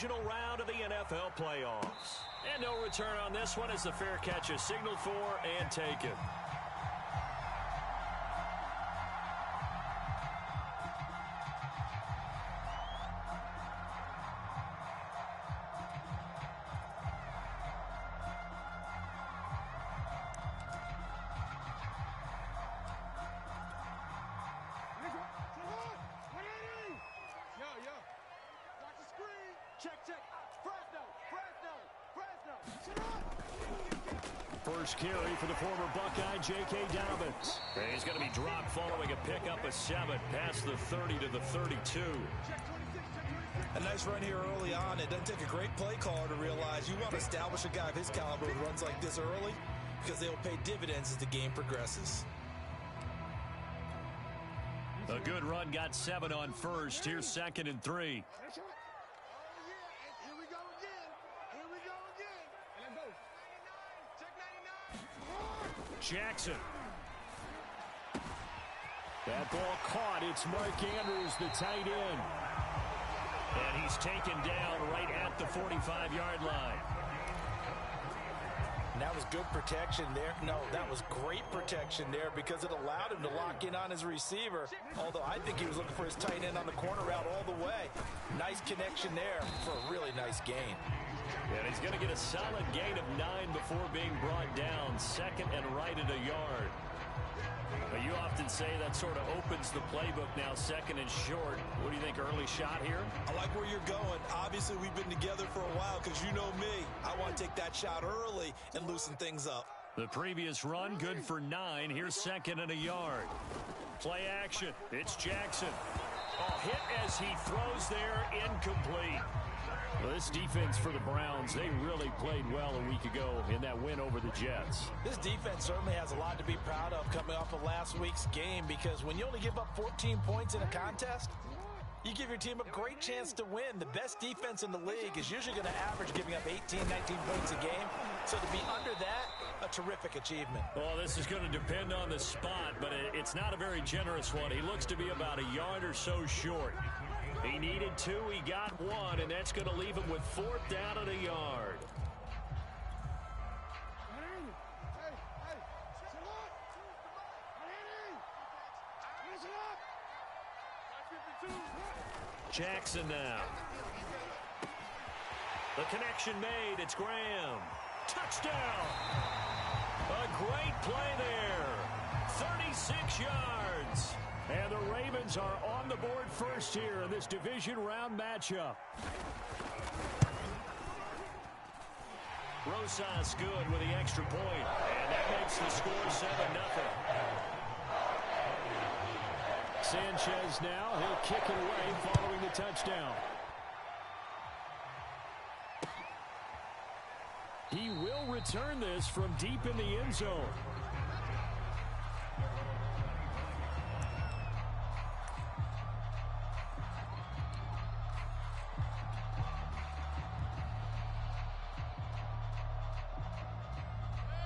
divisional round of the NFL playoffs. And no return on this one as the fair catch is signaled for and taken. First carry for the former Buckeye, J.K. Dobbins. And he's going to be dropped following a pickup of 7 past the 30 to the 32. A nice run here early on. It doesn't take a great play caller to realize you want to establish a guy of his caliber who runs like this early because they will pay dividends as the game progresses. A good run, got 7 on first. Here's 2nd and 3. Jackson. That ball caught. It's Mark Andrews, the tight end. And he's taken down right at the 45-yard line. And that was good protection there. No, that was great protection there because it allowed him to lock in on his receiver. Although I think he was looking for his tight end on the corner route all the way. Nice connection there for a really nice gain. And he's going to get a solid gain of 9 before being brought down. 2nd and right at a yard. But you often say that sort of opens the playbook now, 2nd and short. What do you think, early shot here? I like where you're going. Obviously, we've been together for a while because you know me. I want to take that shot early and loosen things up. The previous run, good for 9. Here's 2nd and a yard. Play action. It's Jackson. Oh, hit as he throws there, incomplete. Well, this defense for the Browns, they really played well a week ago in that win over the Jets. This defense certainly has a lot to be proud of coming off of last week's game because when you only give up 14 points in a contest, you give your team a great chance to win. The best defense in the league is usually going to average giving up 18, 19 points a game. So to be under that, a terrific achievement. Well, this is going to depend on the spot, but it's not a very generous one. He looks to be about a yard or so short. He needed 2, he got 1, and that's going to leave him with 4th down at a yard. Jackson now. The connection made. It's Graham. Touchdown. A great play there. 36 yards. And the Ravens are on the board first here in this division round matchup. Rosas good with the extra point. And that makes the score 7-0. Sanchez now. He'll kick it away following the touchdown. He will return this from deep in the end zone.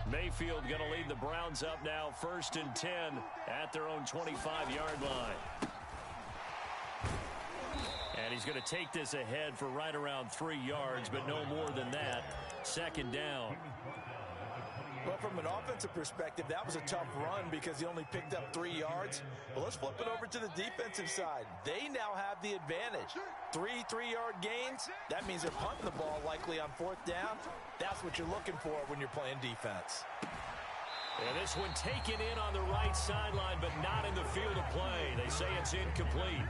Mayfield going to lead the Browns up now, 1st and 10 at their own 25-yard line. And he's going to take this ahead for right around 3 yards, but no more than that. 2nd down. Well, from an offensive perspective, that was a tough run because he only picked up 3 yards. Well, let's flip it over to the defensive side. They now have the advantage. 3 3-yard gains. That means they're punting the ball likely on 4th down. That's what you're looking for when you're playing defense. And this one taken in on the right sideline, but not in the field of play. They say it's incomplete.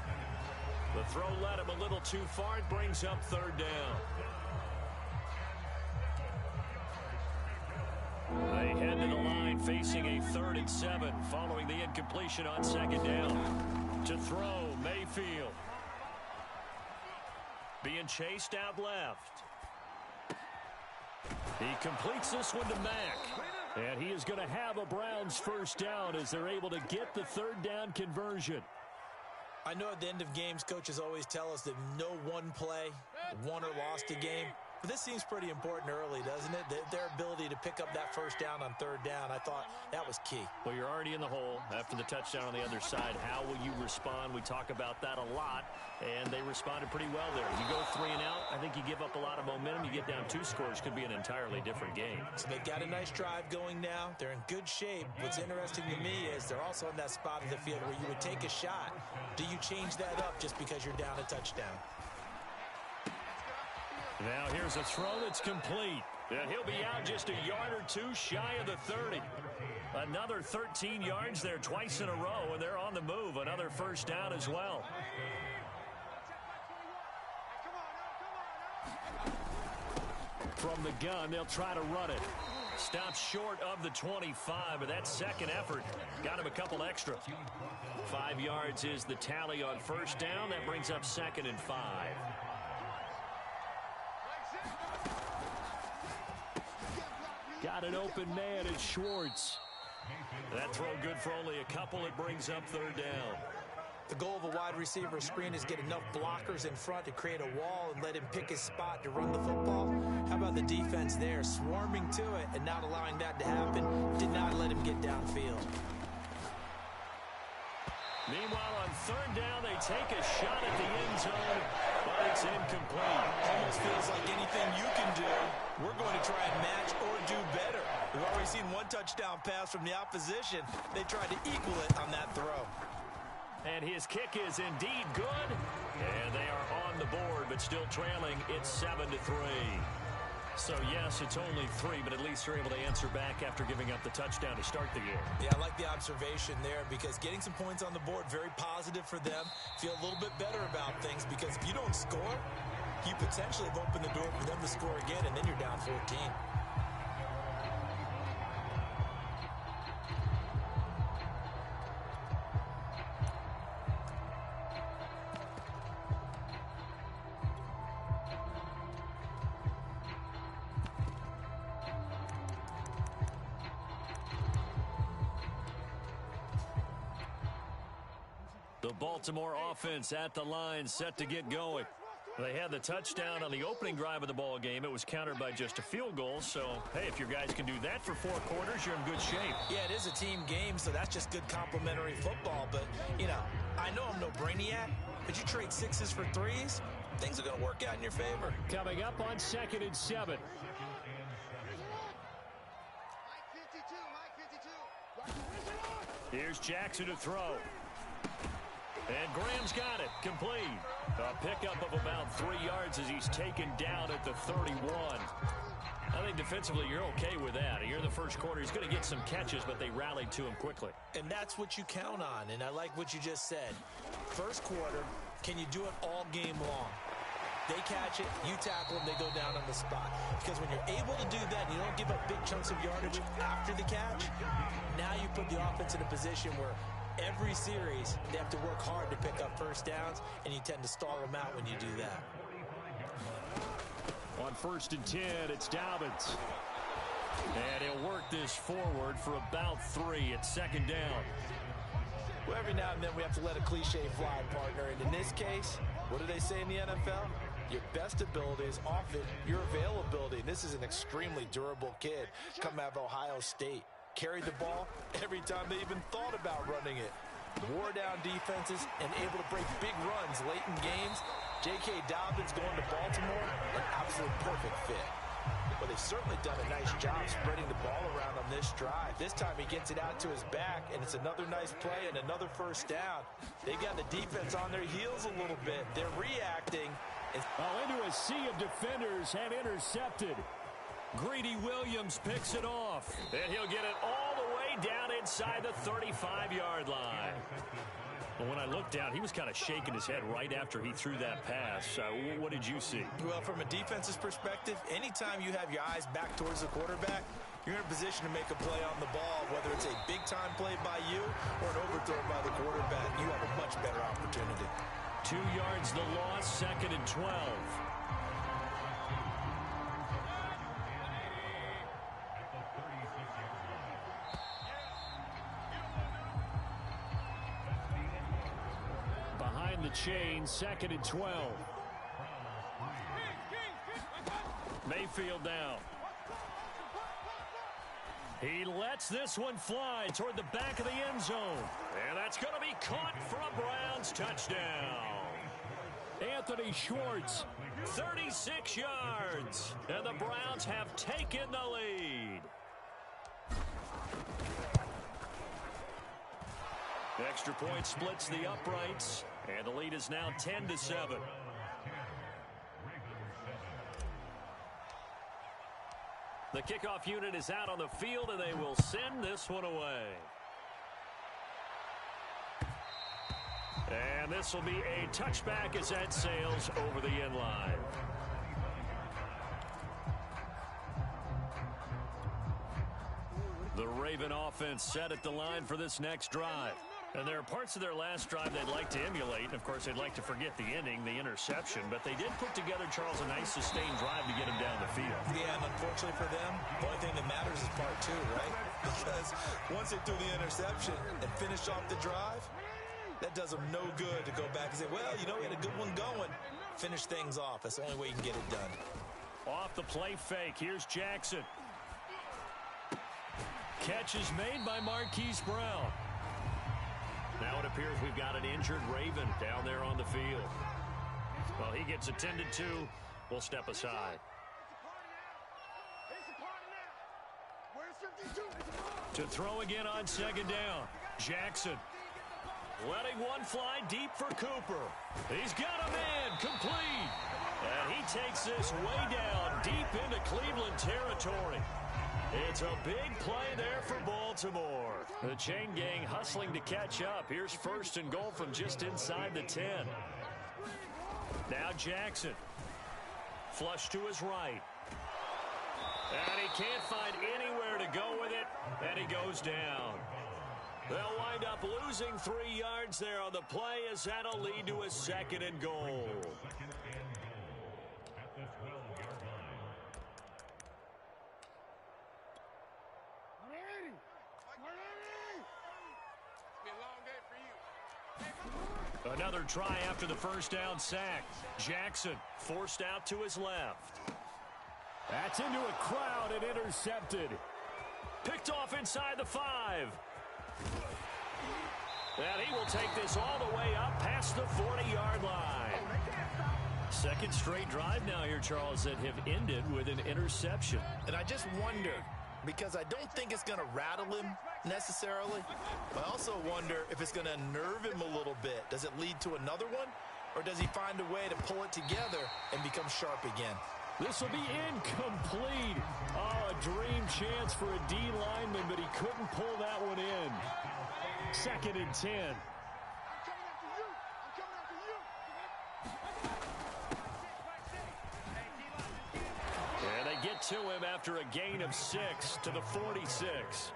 The throw led him a little too far. It brings up 3rd down. They head to the line facing a 3rd and 7 following the incompletion on 2nd down. To throw, Mayfield. Being chased out left. He completes this one to Mack. And he is going to have a Browns 1st down as they're able to get the 3rd down conversion. I know at the end of games, coaches always tell us that no one play won or lost a game. But this seems pretty important early, doesn't it? Their ability to pick up that 1st down on 3rd down, I thought that was key. Well, you're already in the hole after the touchdown on the other side. How will you respond? We talk about that a lot, and they responded pretty well there. You go 3 and out, I think you give up a lot of momentum. You get down 2 scores, could be an entirely different game. So they've got a nice drive going now. They're in good shape. What's interesting to me is they're also in that spot of the field where you would take a shot. Do you change that up just because you're down a touchdown? Now here's a throw that's complete. And he'll be out just a yard or 2 shy of the 30. Another 13 yards there twice in a row, and they're on the move. Another first down as well. From the gun, they'll try to run it. Stops short of the 25, but that second effort got him a couple extra. 5 yards is the tally on first down. That brings up 2nd and 5. Got an open man at Schwartz. That throw good for only a couple. It brings up 3rd down. The goal of a wide receiver screen is get enough blockers in front to create a wall and let him pick his spot to run the football. How about the defense there, swarming to it and not allowing that to happen? Did not let him get downfield. Meanwhile, on 3rd down, they take a shot at the end zone, but it's incomplete. Almost feels like anything you can do, we're going to try and match or do better. We've already seen 1 touchdown pass from the opposition. They tried to equal it on that throw. And his kick is indeed good. And they are on the board, but still trailing. It's 7-3. So, yes, it's only 3, but at least they're able to answer back after giving up the touchdown to start the game. Yeah, I like the observation there because getting some points on the board, very positive for them. Feel a little bit better about things because if you don't score, you potentially have opened the door for them to score again, and then you're down 14. The Baltimore offense at the line, set to get going. They had the touchdown on the opening drive of the ball game. It was countered by just a field goal. So, hey, if your guys can do that for 4 quarters, you're in good shape. Yeah, it is a team game, so that's just good complementary football. But, you know, I know I'm no brainiac, but you trade 6s for 3s, things are going to work out in your favor. Coming up on 2nd and 7. Here's Jackson to throw. And Graham's got it. Complete. A pickup of about 3 yards as he's taken down at the 31. I think defensively you're okay with that. Here in the first quarter, he's going to get some catches, but they rallied to him quickly. And that's what you count on, and I like what you just said. First quarter, can you do it all game long? They catch it, you tackle them, they go down on the spot. Because when you're able to do that, and you don't give up big chunks of yardage after the catch, now you put the offense in a position where every series, they have to work hard to pick up first downs, and you tend to stall them out when you do that. On 1st and 10, it's Dobbins. And he'll work this forward for about 3 at 2nd down. Well, every now and then we have to let a cliche fly, partner. And in this case, what do they say in the NFL? Your best ability is often your availability. And this is an extremely durable kid coming out of Ohio State. Carried the ball every time they even thought about running it. Wore down defenses and able to break big runs late in games. J.K. Dobbins going to Baltimore, an absolute perfect fit. But they've certainly done a nice job spreading the ball around on this drive. This time he gets it out to his back, and it's another nice play and another first down. They've got the defense on their heels a little bit. They're reacting. Into a sea of defenders and intercepted. Greedy Williams picks it off, and he'll get it all the way down inside the 35-yard line. Well, when I looked down, he was kind of shaking his head right after he threw that pass. What did you see? Well, from a defense's perspective, anytime you have your eyes back towards the quarterback, you're in a position to make a play on the ball, whether it's a big-time play by you or an overthrow by the quarterback. You have a much better opportunity. 2 yards the loss, 2nd and 12. Behind the chain, 2nd and 12. Mayfield down. He lets this one fly toward the back of the end zone. And that's going to be caught for a Browns touchdown. Anthony Schwartz 36 yards. And the Browns have taken the lead. Extra point splits the uprights, and the lead is now 10-7. The kickoff unit is out on the field, and they will send this one away. And this will be a touchback as that sails over the end line. The Raven offense set at the line for this next drive. And there are parts of their last drive they'd like to emulate. Of course, they'd like to forget the ending, the interception. But they did put together, Charles, a nice sustained drive to get him down the field. Yeah, and unfortunately for them, the only thing that matters is part two, right? Because once they threw the interception and finished off the drive, that does them no good to go back and say, well, you know, we had a good one going. Finish things off. That's the only way you can get it done. Off the play fake. Here's Jackson. Catch is made by Marquise Brown. Now it appears we've got an injured Raven down there on the field. Well, he gets attended to. We'll step aside. To throw again on second down. Jackson. Letting one fly deep for Cooper. He's got a man complete. And he takes this way down deep into Cleveland territory. It's a big play there for Baltimore. The chain gang hustling to catch up. Here's first and goal from just inside the 10. Now Jackson. Flush to his right. And he can't find anywhere to go with it. And he goes down. They'll wind up losing 3 yards there on the play as that'll lead to a second and goal. Another try after the first down sack. Jackson forced out to his left. That's into a crowd and intercepted. Picked off inside the 5. And he will take this all the way up past the 40-yard line. Second straight drive now here, Charles, that have ended with an interception. And I just wonder, because I don't think it's going to rattle him necessarily, but I also wonder if it's going to nerve him a little bit. Does it lead to another one, or does he find a way to pull it together and become sharp again? This will be incomplete. Oh, a dream chance for a D lineman, but he couldn't pull that one in. Second and 10. And they get to him after a gain of 6 to the 46.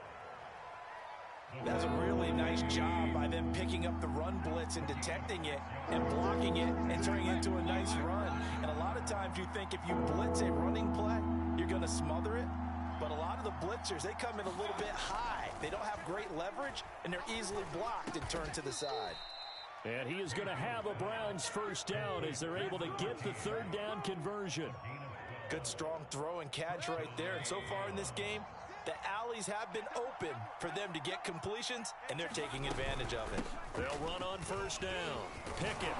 That's a really nice job by them picking up the run blitz and detecting it and blocking it and turning it into a nice run. And a lot of times you think if you blitz a running play, you're going to smother it. But a lot of the blitzers, they come in a little bit high. They don't have great leverage, and they're easily blocked and turned to the side. And he is going to have a Browns first down as they're able to get the third down conversion. Good strong throw and catch right there. And so far in this game, the alleys have been open for them to get completions, and they're taking advantage of it. They'll run on first down. Pickett.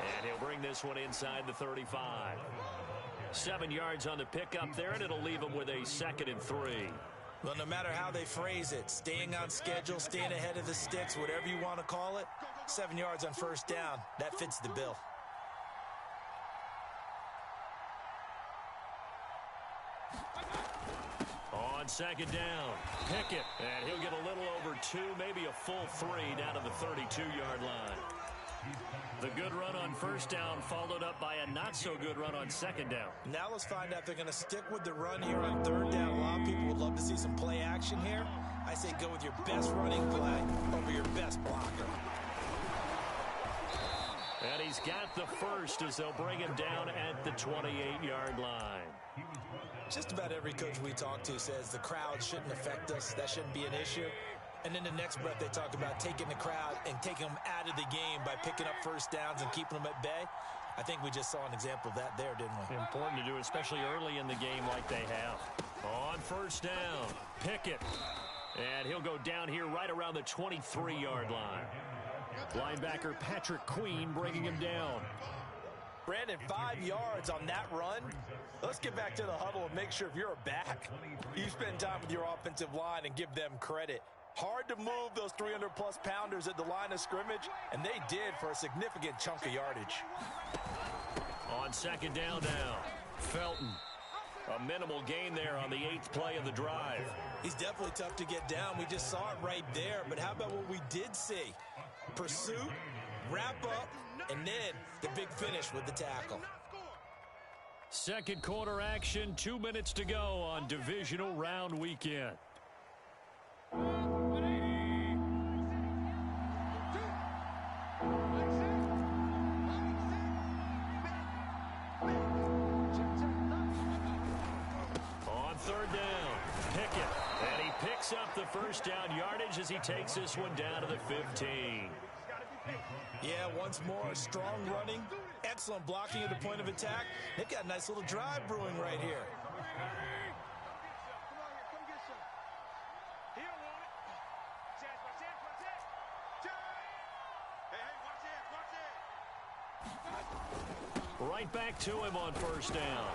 And he'll bring this one inside the 35. 7 yards on the pickup there, and it'll leave them with a second and 3. Well, no matter how they phrase it, staying on schedule, staying ahead of the sticks, whatever you want to call it, 7 yards on first down, that fits the bill. On second down, Pickett, and he'll get a little over 2, maybe a full 3 down to the 32-yard line. The good run on first down followed up by a not-so-good run on second down. Now let's find out if they're going to stick with the run here on third down. A lot of people would love to see some play action here. I say go with your best running play over your best blocker. And he's got the first as they'll bring him down at the 28-yard line. Just about every coach we talk to says the crowd shouldn't affect us. That shouldn't be an issue. And then the next breath they talk about taking the crowd and taking them out of the game by picking up first downs and keeping them at bay. I think we just saw an example of that there, didn't we? Important to do, especially early in the game like they have. On first down, Pickett. And he'll go down here right around the 23-yard line. Linebacker Patrick Queen bringing him down. Brandon, 5 yards on that run. Let's get back to the huddle and make sure if you're a back, you spend time with your offensive line and give them credit. Hard to move those 300-plus pounders at the line of scrimmage, and they did for a significant chunk of yardage. On second down now, Felton. A minimal gain there on the 8th play of the drive. He's definitely tough to get down. We just saw it right there. But how about what we did see? Pursuit, wrap up, and then the big finish with the tackle. Second quarter action, 2 minutes to go on divisional round weekend. Up the first down yardage as he takes this one down to the 15. Yeah, once more, strong running, excellent blocking at the point of attack. They've got a nice little drive brewing right here. Right back to him on first down.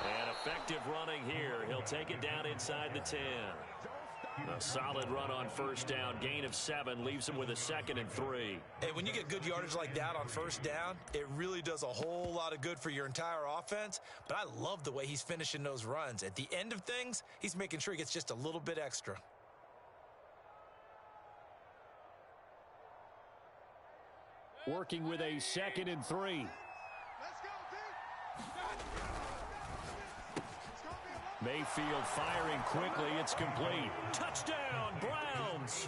And effective running here. He'll take it down inside the 10. A solid run on first down. Gain of 7 leaves him with a 2nd and 3. Hey, when you get good yardage like that on first down, it really does a whole lot of good for your entire offense. But I love the way he's finishing those runs. At the end of things, he's making sure he gets just a little bit extra. Working with a 2nd and 3. Mayfield firing quickly. It's complete. Touchdown, Browns!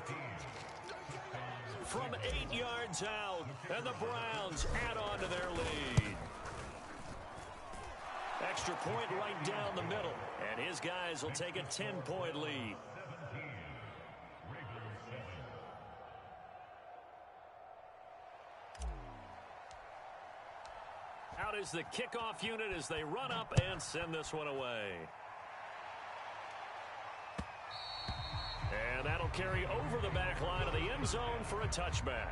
From 8 yards out, and the Browns add on to their lead. Extra point right down the middle, and his guys will take a 10-point lead. Out is the kickoff unit as they run up and send this one away. And that'll carry over the back line of the end zone for a touchback.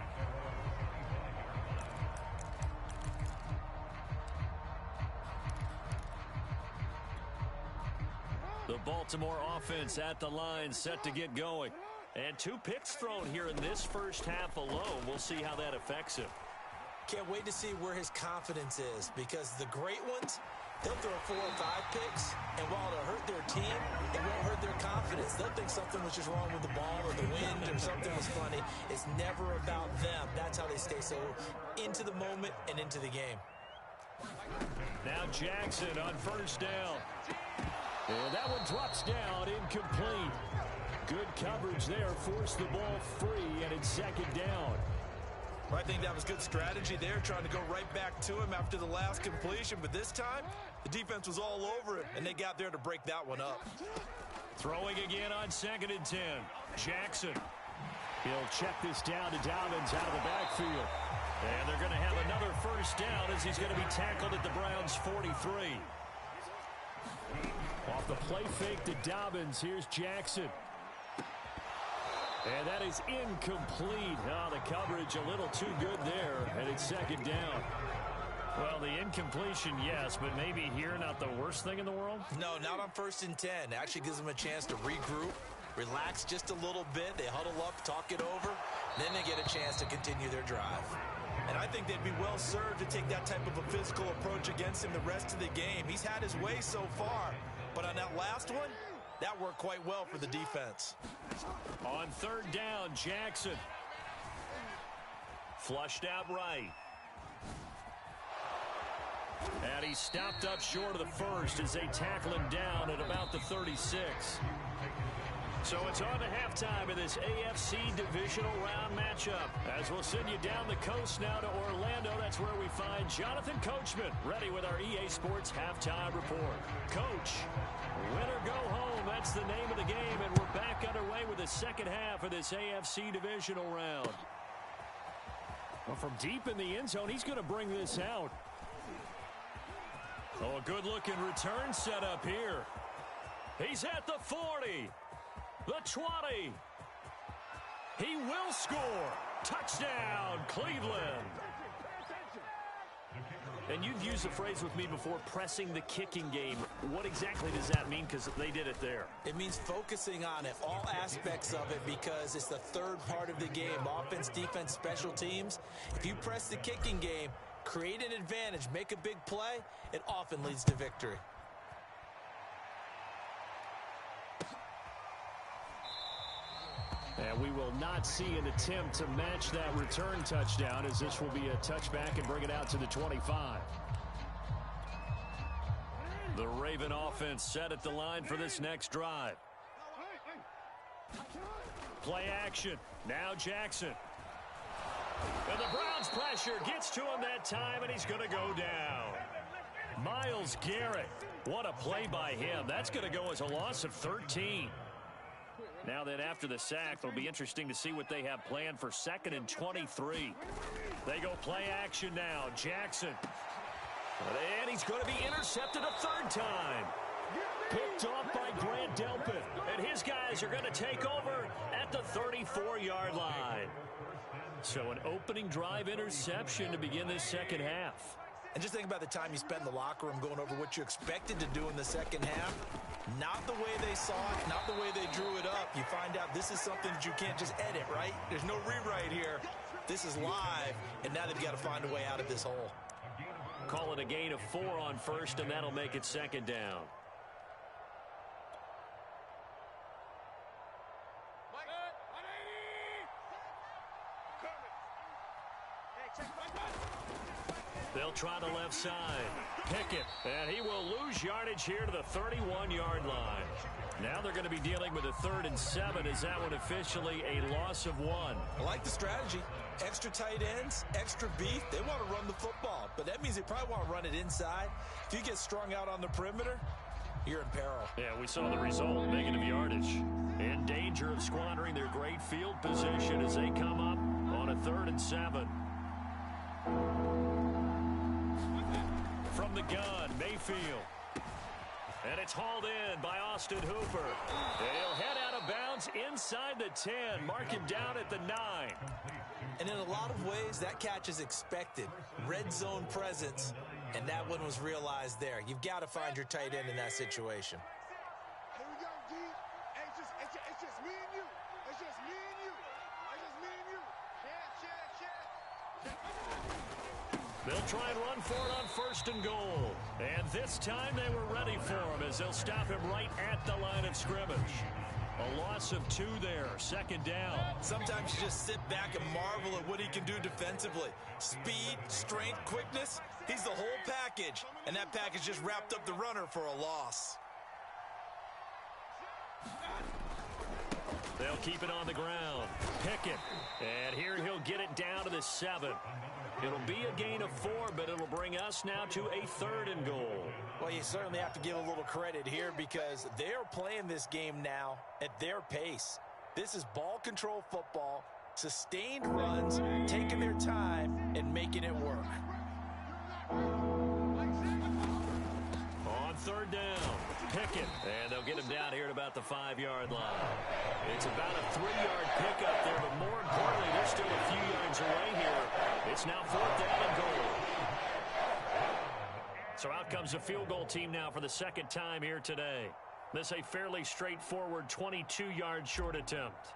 The Baltimore offense at the line set to get going. And 2 picks thrown here in this first half alone. We'll see how that affects him. Can't wait to see where his confidence is, because the great ones, they'll throw 4 or 5 picks, and while it'll hurt their team, it won't hurt their confidence. They'll think something was just wrong with the ball or the wind or something was funny. It's never about them. That's how they stay so into the moment and into the game. Now Jackson on first down. And that one drops down, incomplete. Good coverage there, forced the ball free, and it's 2nd down. I think that was good strategy there, trying to go right back to him after the last completion. But this time, the defense was all over him, and they got there to break that one up. Throwing again on 2nd and 10. Jackson. He'll check this down to Dobbins out of the backfield. And they're going to have another first down as he's going to be tackled at the Browns' 43. Off the play fake to Dobbins, here's Jackson. And that is incomplete. Oh, the coverage a little too good there, and it's 2nd down. Well, the incompletion, yes, but maybe here not the worst thing in the world? No, not on 1st and 10. It actually gives them a chance to regroup, relax just a little bit. They huddle up, talk it over, then they get a chance to continue their drive. And I think they'd be well served to take that type of a physical approach against him the rest of the game. He's had his way so far, but on that last one, that worked quite well for the defense. On 3rd down, Jackson. Flushed out right. And he stopped up short of the first as they tackle him down at about the 36. So it's on to halftime in this AFC divisional round matchup. As we'll send you down the coast now to Orlando, that's where we find Jonathan Coachman, ready with our EA Sports halftime report. Coach, win or go home, that's the name of the game, and we're back underway with the second half of this AFC divisional round. Well, from deep in the end zone, he's going to bring this out. Oh, a good-looking return set up here. He's at the 40. The 20. He will score. Touchdown, Cleveland. And you've used the phrase with me before, pressing the kicking game. What exactly does that mean? Because they did it there. It means focusing on it, all aspects of it, because it's the third part of the game. Offense, defense, special teams. If you press the kicking game, create an advantage, make a big play, it often leads to victory. And we will not see an attempt to match that return touchdown, as this will be a touchback and bring it out to the 25. The Raven offense set at the line for this next drive. Play action. Now Jackson. And the Browns pressure gets to him that time, and he's going to go down. Myles Garrett. What a play by him. That's going to go as a loss of 13. Now then, after the sack, it'll be interesting to see what they have planned for 2nd and 23. They go play action now. Jackson. And he's going to be intercepted a third time. Picked off by Grant Delpit. And his guys are going to take over at the 34-yard line. So an opening drive interception to begin this second half. And just think about the time you spent in the locker room going over what you expected to do in the second half. Not the way they saw it, not the way they drew it up. You find out this is something that you can't just edit, right? There's no rewrite here. This is live, and now they've got to find a way out of this hole. Call it a gain of 4 on first, and that'll make it 2nd down. They'll try the left side. Pickett, and he will lose yardage here to the 31-yard line. Now they're going to be dealing with a 3rd and 7. Is that one officially a loss of 1? I like the strategy. Extra tight ends, extra beef. They want to run the football, but that means they probably want to run it inside. If you get strung out on the perimeter, you're in peril. Yeah, we saw the result, negative yardage. In danger of squandering their great field position as they come up on a 3rd and 7. From the gun, Mayfield. And it's hauled in by Austin Hooper. And he'll head out of bounds inside the 10. Mark him down at the 9. And in a lot of ways, that catch is expected. Red zone presence. And that one was realized there. You've got to find your tight end in that situation. Here we go, D. Hey, it's just me and you. It's just me and you. It's just me and you. Check. They'll try and run for it on 1st and goal. And this time they were ready for him as they'll stop him right at the line of scrimmage. A loss of 2 there, 2nd down. Sometimes you just sit back and marvel at what he can do defensively. Speed, strength, quickness. He's the whole package. And that package just wrapped up the runner for a loss. They'll keep it on the ground. Pickett. And here he'll get it down to the 7. It'll be a gain of 4, but it'll bring us now to a 3rd and goal. Well, you certainly have to give a little credit here because they're playing this game now at their pace. This is ball control football, sustained runs, taking their time and making it work. On 3rd down, Pickett. And they'll get him down here at about the 5-yard line. It's about a 3-yard pickup there, but more importantly, they're still a few yards away here. It's now 4th down and goal. So out comes the field goal team now for the 2nd time here today. This a fairly straightforward 22-yard short attempt.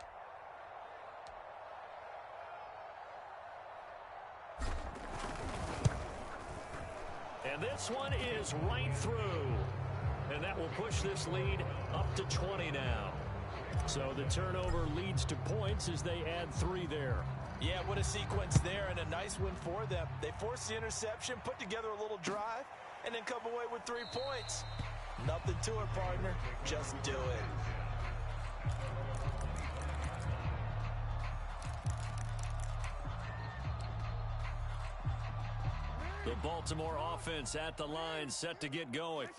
And this one is right through. And that will push this lead up to 20 now. So the turnover leads to points as they add 3 there. Yeah, what a sequence there and a nice win for them. They forced the interception, put together a little drive, and then come away with 3 points. Nothing to it, partner. Just do it. The Baltimore offense at the line, set to get going.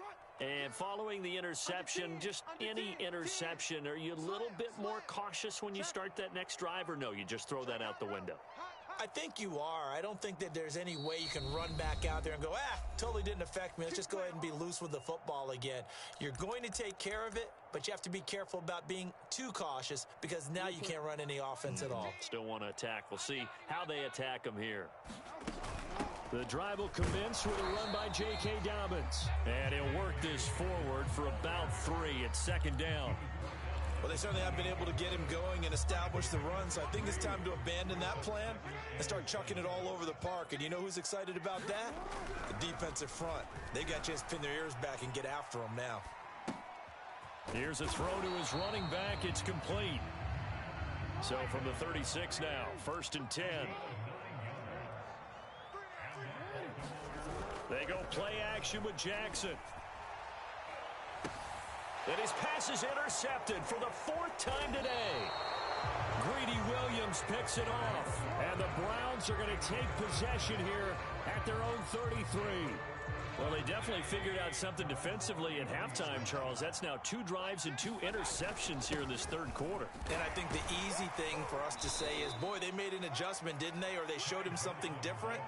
And following the interception, just any interception, are you a little bit more cautious when you start that next drive, or no, you just throw that out the window? I think you are. I don't think that there's any way you can run back out there and go, totally didn't affect me. Let's just go ahead and be loose with the football again. You're going to take care of it, but you have to be careful about being too cautious because now you can't run any offense at all. Still want to attack. We'll see how they attack them here. The drive will commence with a run by J.K. Dobbins. And he'll work this forward for about 3 at second down. Well, they certainly have been able to get him going and establish the run, so I think it's time to abandon that plan and start chucking it all over the park. And you know who's excited about that? The defensive front. They got a chance to pin their ears back and get after him now. Here's a throw to his running back. It's complete. So from the 36 now, 1st and 10. They go play action with Jackson. And his pass is intercepted for the 4th time today. Greedy Williams picks it off. And the Browns are going to take possession here at their own 33. Well, they definitely figured out something defensively at halftime, Charles. That's now 2 drives and 2 interceptions here in this 3rd quarter. And I think the easy thing for us to say is, boy, they made an adjustment, didn't they? Or they showed him something different.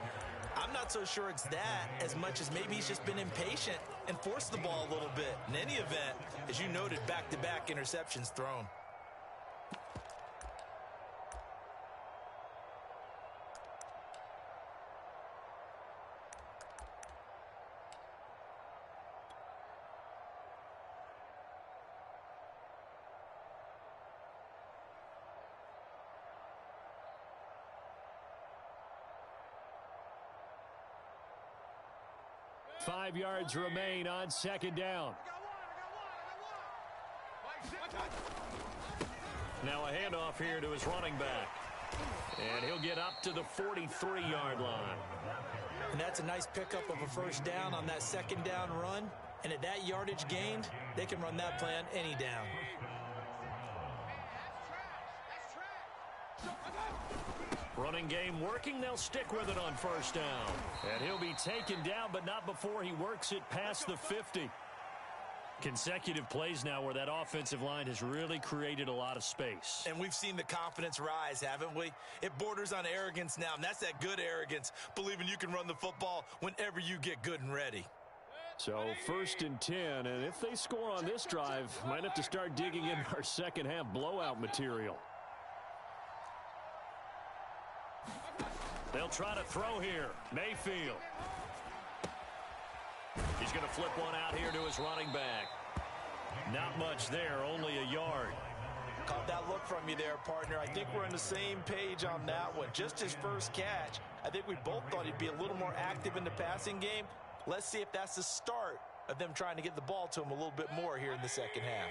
I'm not so sure it's that as much as maybe he's just been impatient and forced the ball a little bit. In any event, as you noted, back-to-back interceptions thrown. Five yards remain on second down. Now a handoff here to his running back. And he'll get up to the 43-yard line. And that's a nice pickup of a 1st down on that 2nd down run. And at that yardage gained, they can run that plan any down. Running game working. They'll stick with it on 1st down. And he'll be taken down, but not before he works it past the 50. Consecutive plays now where that offensive line has really created a lot of space. And we've seen the confidence rise, haven't we? It borders on arrogance now, and that's that good arrogance, believing you can run the football whenever you get good and ready. So 1st and 10, and if they score on this drive, might have to start digging in our second half blowout material. They'll try to throw here. Mayfield. He's going to flip one out here to his running back. Not much there, only a yard. Caught that look from you there, partner. I think we're on the same page on that one. Just his first catch. I think we both thought he'd be a little more active in the passing game. Let's see if that's the start of them trying to get the ball to him a little bit more here in the second half.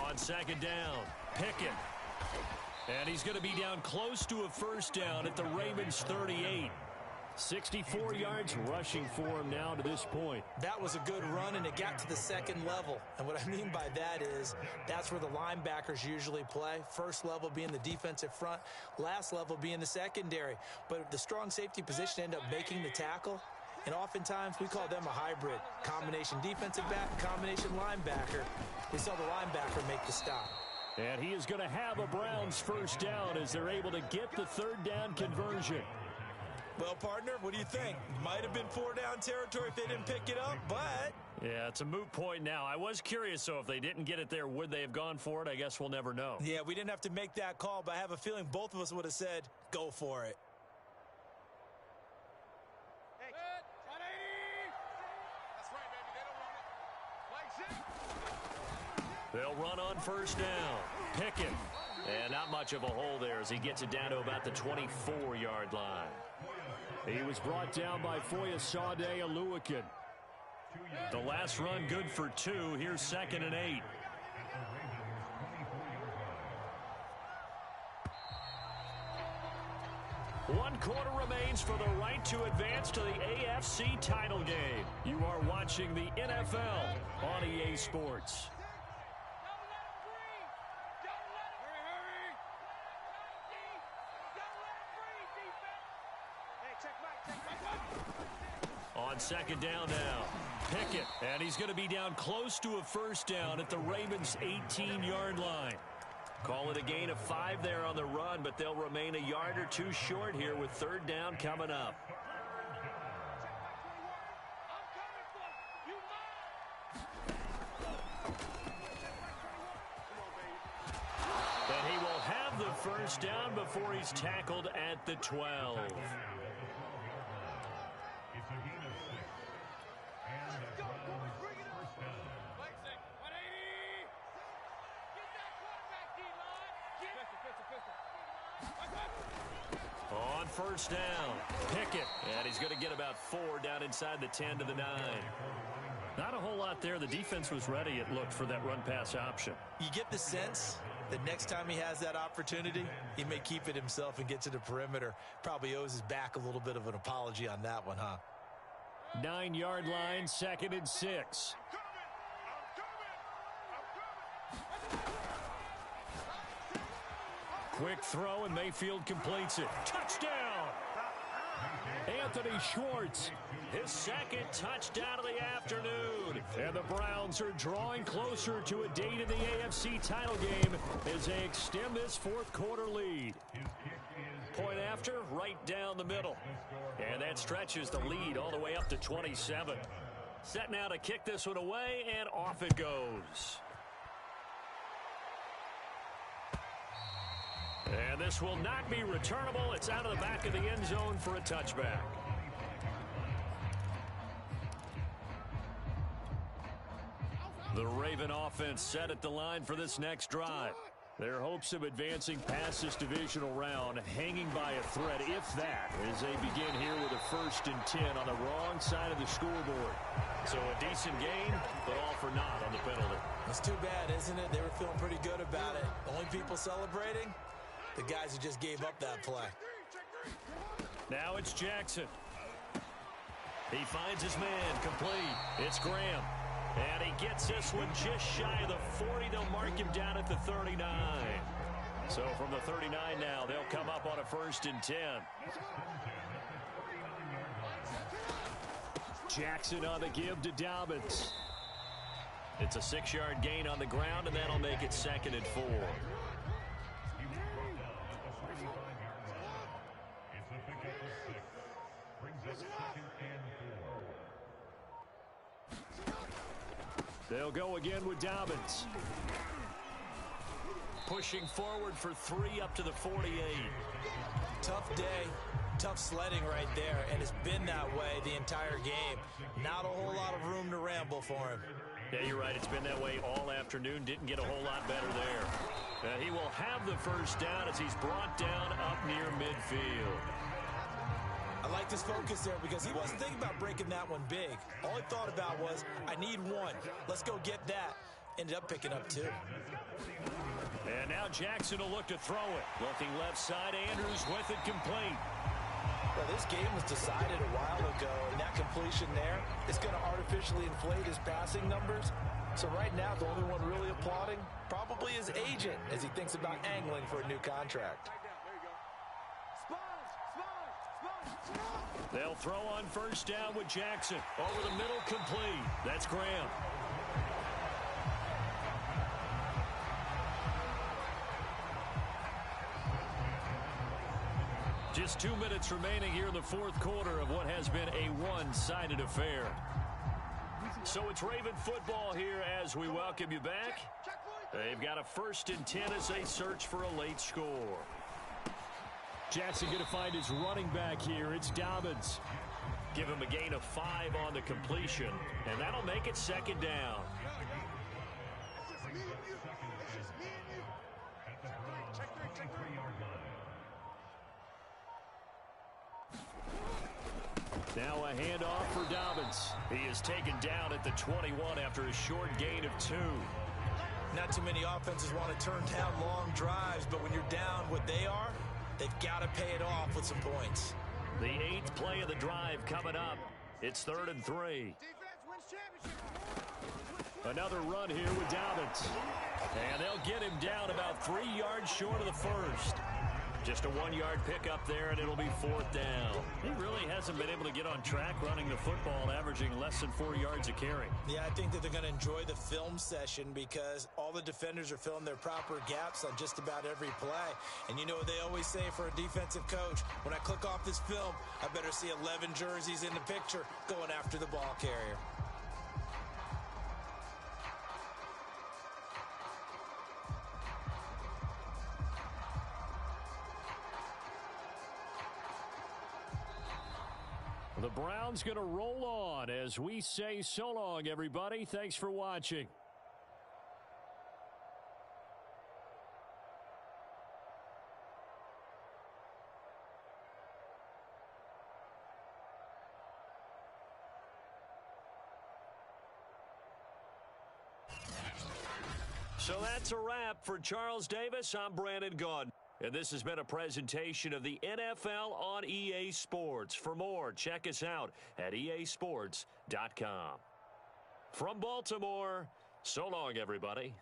On second down, Pickett. And he's going to be down close to a 1st down at the Ravens 38. 64 yards rushing for him now to this point. That was a good run, and it got to the 2nd level. And what I mean by that is that's where the linebackers usually play. 1st level being the defensive front, last level being the secondary. But the strong safety position end up making the tackle. And oftentimes we call them a hybrid. Combination defensive back, combination linebacker. We saw the linebacker make the stop. And he is going to have a Browns 1st down as they're able to get the 3rd down conversion. Well, partner, what do you think? Might have been 4 down territory if they didn't pick it up, but... Yeah, it's a moot point now. I was curious, so if they didn't get it there, would they have gone for it? I guess we'll never know. Yeah, we didn't have to make that call, but I have a feeling both of us would have said, go for it. They'll run on 1st down. Pickett. And not much of a hole there as he gets it down to about the 24-yard line. He was brought down by Foyesade Oluwakin. The last run good for 2. Here's 2nd and 8. One quarter remains for the right to advance to the AFC title game. You are watching the NFL on EA Sports. On 2nd down now, Pickett, and he's going to be down close to a 1st down at the Ravens' 18-yard line. Call it a gain of 5 there on the run, but they'll remain a yard or 2 short here with 3rd down coming up. And he will have the first down before he's tackled at the 12. On first down, Pickett, and he's going to get about 4 down inside the 10 to the 9. Not a whole lot there. The defense was ready, it looked, for that run-pass option. You get the sense that next time he has that opportunity, he may keep it himself and get to the perimeter. Probably owes his back a little bit of an apology on that one, huh? 9-yard line, 2nd and 6. Quick throw, and Mayfield completes it. Touchdown! Anthony Schwartz, his 2nd touchdown of the afternoon. And the Browns are drawing closer to a date in the AFC title game as they extend this 4th quarter lead. Point after, right down the middle. And that stretches the lead all the way up to 27. Set now to kick this one away, and off it goes. And this will not be returnable. It's out of the back of the end zone for a touchback. The Raven offense set at the line for this next drive. Their hopes of advancing past this divisional round hanging by a thread, if that, as they begin here with a 1st and 10 on the wrong side of the scoreboard. So a decent gain, but all for naught on the penalty. It's too bad, isn't it? They were feeling pretty good about it. Only people celebrating? The guys who just gave up that play. Now it's Jackson. He finds his man, complete. It's Graham. And he gets this one just shy of the 40. They'll mark him down at the 39. So from the 39 now, they'll come up on a 1st and 10. Jackson on the give to Dobbins. It's a 6-yard gain on the ground, and that'll make it 2nd and 4. They'll go again with Dobbins. Pushing forward for 3 up to the 48. Tough day, tough sledding right there, and it's been that way the entire game. Not a whole lot of room to ramble for him. Yeah, you're right. It's been that way all afternoon. Didn't get a whole lot better there. He will have the first down as he's brought down up near midfield. I like his focus there because he wasn't thinking about breaking that one big. All he thought about was, I need 1. Let's go get that. Ended up picking up 2. And now Jackson will look to throw it. Looking left side, Andrews with it complete. Well, this game was decided a while ago, and that completion there is going to artificially inflate his passing numbers. So right now, the only one really applauding probably his agent as he thinks about angling for a new contract. They'll throw on first down with Jackson. Over the middle, complete. That's Graham. Just 2 minutes remaining here in the 4th quarter of what has been a one-sided affair. So it's Raven football here as we welcome you back. They've got a 1st and 10 as they search for a late score. Jackson going to find his running back here. It's Dobbins. Give him a gain of 5 on the completion, and that'll make it 2nd down. Now a handoff for Dobbins. He is taken down at the 21 after a short gain of 2. Not too many offenses want to turn down long drives, but when you're down what they are, they've got to pay it off with some points. The 8th play of the drive coming up. It's 3rd and 3. Another run here with Dobbins. And they'll get him down about 3 yards short of the first. Just a 1-yard pickup there, and it'll be 4th down. He really hasn't been able to get on track running the football, averaging less than 4 yards a carry. Yeah, I think that they're going to enjoy the film session because all the defenders are filling their proper gaps on just about every play. And you know what they always say for a defensive coach? When I click off this film, I better see 11 jerseys in the picture going after the ball carrier. The Browns going to roll on as we say so long, everybody. Thanks for watching. So that's a wrap for Charles Davis. I'm Brandon Gaudin. And this has been a presentation of the NFL on EA Sports. For more, check us out at easports.com. From Baltimore, so long, everybody.